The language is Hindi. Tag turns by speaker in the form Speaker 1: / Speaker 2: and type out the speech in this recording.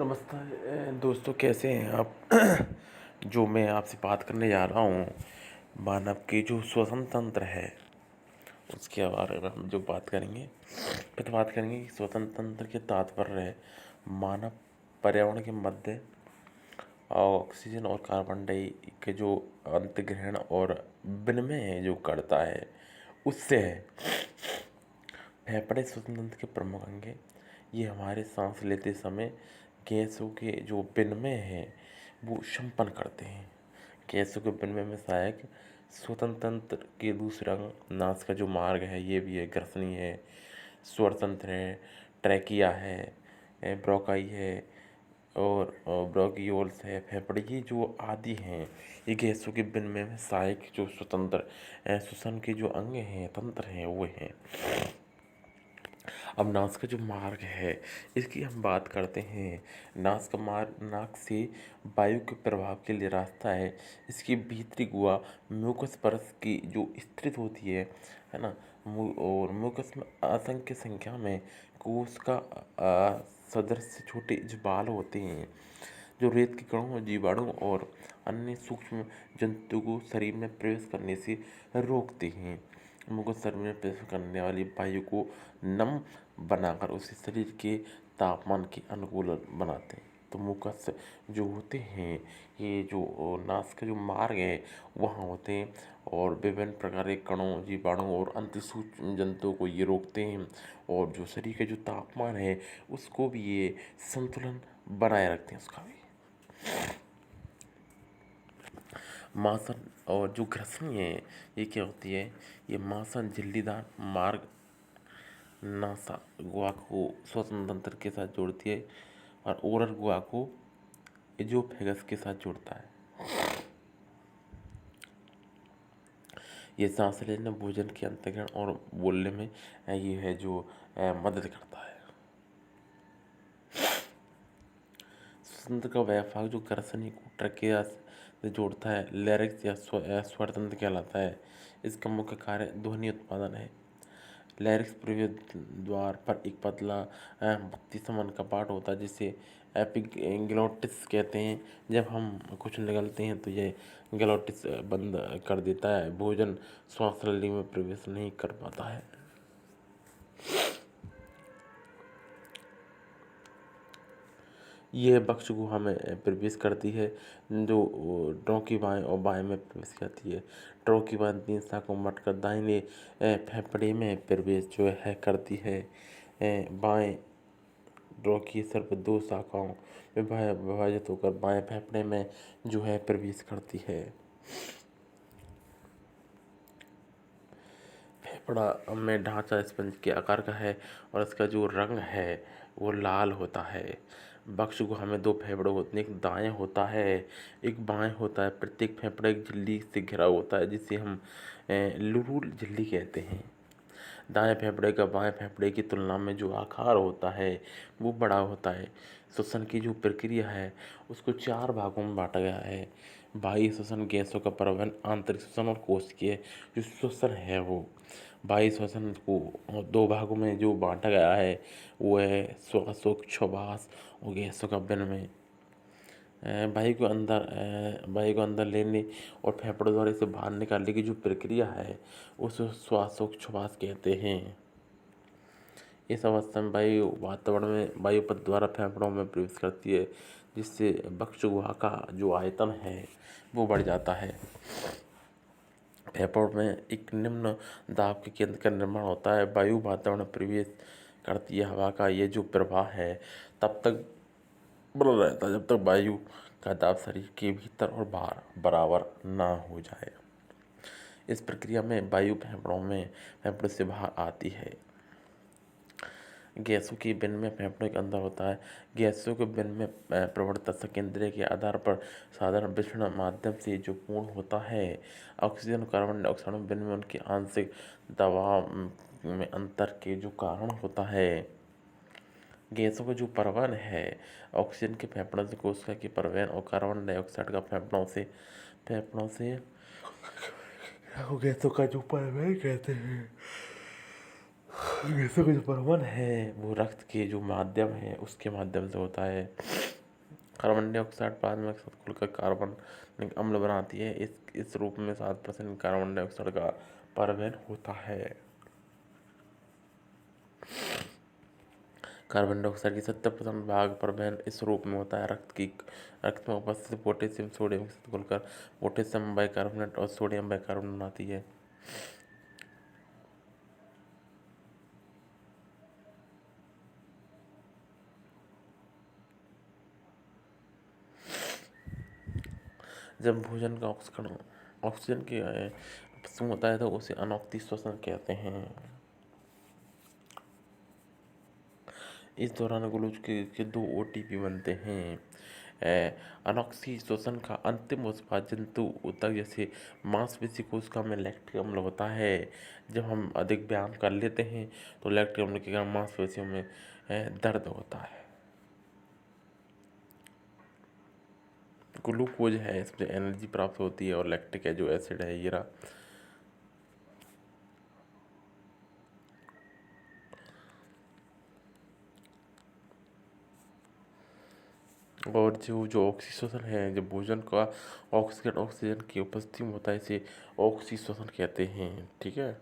Speaker 1: नमस्ते दोस्तों, कैसे हैं आप? जो मैं आपसे बात करने जा रहा हूँ, मानव की जो श्वसन तंत्र है उसके बारे में हम जो बात करेंगे। फिर बात करेंगे कि श्वसन तंत्र के तात्पर्य है मानव पर्यावरण के मध्य ऑक्सीजन और कार्बन डाई के जो अंतर्ग्रहण और विनिमय है जो करता है उससे है। फेफड़े श्वसन तंत्र के प्रमुख अंग हैं। ये हमारे सांस लेते समय गैसों के जो विनिमय है वो संपन्न करते हैं। गैसों के विनिमय में सहायक श्वसन तंत्र के दूसरा अंग नास का जो मार्ग है ये भी है, ग्रसनी है, स्वर तंत्र है, ट्रैकिया है, ब्रोकाई है और ब्रोकियोल्स है। फेफड़े ये जो आदि हैं ये गैसों के विनिमय में सहायक जो स्वतंत्र श्वसन के जो अंग हैं, तंत्र हैं वो हैं। अब नाक का जो मार्ग है इसकी हम बात करते हैं। नाक का मार्ग नाक से वायु के प्रभाव के लिए रास्ता है। इसकी भीतरी गुहा म्यूकस परत की जो स्थित होती है ना। और म्यूकस में असंख्य संख्या में कोश का सदृश छोटे जो बाल होते हैं जो रेत के कणों, जीवाणु और अन्य सूक्ष्म जंतु को शरीर में प्रवेश करने से रोकते हैं। मुगल शरीर में प्रवेश करने वाली वायु को नम बनाकर उसे शरीर के तापमान के अनुकूल बनाते हैं। तो मुकस जो होते हैं ये जो नास का जो मार्ग है वहाँ होते हैं और विभिन्न प्रकार के कणों, जीवाणु और अन्य सूक्ष्म जंतुओं को ये रोकते हैं और जो शरीर का जो तापमान है उसको भी ये संतुलन बनाए रखते हैं उसका भी। मांसन और जो ग्रसनी है ये क्या होती है? ये मांसन झिल्लीदार मार्ग नासा गुहा को श्वसन तंत्र के साथ जोड़ती है और ओरल गुहा को एजोफेगस के साथ जोड़ता है। ये सांस लेने, भोजन के अंतर्ग्रहण और बोलने में ये है जो मदद करता है। श्वसन तंत्र का वह भाग जो ग्रसनी को ट्रकिया से जोड़ता है लैरिक्स या स्वर तंत्र कहलाता है। इसका मुख्य कार्य ध्वनि उत्पादन है। लैरिक्स प्रवेश द्वार पर एक पतला बत्ती समान कपाट होता है जिसे एपिग्लोटिस कहते हैं। जब हम कुछ निगलते हैं तो ये ग्लोटिस बंद कर देता है। भोजन श्वास नली में प्रवेश नहीं कर पाता है। यह बक्ष गुहा में प्रवेश करती है जो ट्रोंकी बाएं और बाएं में प्रवेश करती है। ट्रोंकी बाएं 3 शाखाओं में मटकर दाहिने फेफड़े में प्रवेश जो है करती है। बाएं ट्रोंकी सिर्फ 2 शाखाओं में विभाजित होकर बाएं फेफड़े में जो है प्रवेश करती है। फेफड़ा में ढांचा स्पंज के आकार का है और इसका जो रंग है वो लाल होता है। बक्ष गुहा में 2 फेफड़े होते हैं, एक दाएं होता है एक बाएं होता है। प्रत्येक फेफड़ा एक झिल्ली से घिरा होता है जिसे हम लुरुल झिल्ली कहते हैं। दाएं फेफड़े का बाएं फेफड़े की तुलना में जो आकार होता है वो बड़ा होता है। श्वसन की जो प्रक्रिया है उसको 4 भागों में बांटा गया है। बाह्य श्वसन, गैसों का परिवहन, आंतरिक श्वसन और कोशिकीय जो श्वसन है वो। बाह्य श्वसन को 2 भागों में जो बांटा गया है वो है श्वासोच्छ्वास और गैसों का विनिमय। वायु को अंदर लेने और फेफड़ों द्वारा इसे बाहर निकालने की जो प्रक्रिया है उस श्वासोच्छ्वास कहते हैं। इस अवस्था में वायु वातावरण में वायुपथ द्वारा फेफड़ों में प्रवेश करती है जिससे बक्ष गुहा का जो आयतन है वो बढ़ जाता है। फेफड़ों में एक निम्न दाब के केंद्र का निर्माण होता है। वायु वातावरण में प्रवेश करती है। हवा का ये जो प्रवाह है तब तक बना रहता है जब तक वायु का दाब शरीर के भीतर और बाहर बराबर ना हो जाए। इस प्रक्रिया में वायु फेफड़ों से बाहर आती है। गैसों की विनिमय फेफड़ों के अंदर होता है। गैसों के विनिमय प्रवणता संकेंद्रिय के आधार पर साधारण विसरण माध्यम से जो पूर्ण होता है। ऑक्सीजन और कार्बन डाइऑक्साइड में विनिमय उनके आंशिक दबाव में अंतर के जो कारण होता है। गैसों का जो परिवहन है ऑक्सीजन के फेफड़ों से कोशिका के परिवहन और कार्बन डाइऑक्साइड का फेफड़ों से गैसों का जो परिवहन कहते हैं। गैसों का जो परिवहन है वो रक्त के जो माध्यम है उसके माध्यम से होता है। कार्बन डाइऑक्साइड प्लाज्मा के साथ खुलकर कार्बनिक अम्ल बनाती है। इस रूप में 7% कार्बन डाइऑक्साइड का परिवहन होता है। कार्बन डाइऑक्साइड की 70% भाग परिवहन इस रूप में होता है। रक्त में उपस्थित पोटेशियम सोडियम के साथ घुलकर पोटेशियम बाइकार्बोनेट और सोडियम बाइकार्बोनेट बनाती है। जब भोजन का ऑक्सीजन के अपचय होता है तो उसे अनोक्ति श्वसन कहते हैं। इस दौरान ग्लूकोज के 2 एटीपी बनते हैं। अनोक्सी श्वसन का अंतिम उत्पाद जंतु ऊतक जैसे मांसपेशी कोशिका में लैक्टिक अम्ल होता है। जब हम अधिक व्यायाम कर लेते हैं तो लैक्टिक अम्ल के कारण मांसपेशियों में दर्द होता है। ग्लूकोज है, इसमें एनर्जी प्राप्त होती है, और लैक्टिक है जो एसिड है ये रहा। और जो ऑक्सीश्वसन है, जब भोजन का ऑक्सीजन की उपस्थिति में होता है, इसे ऑक्सीश्वसन कहते हैं। ठीक है।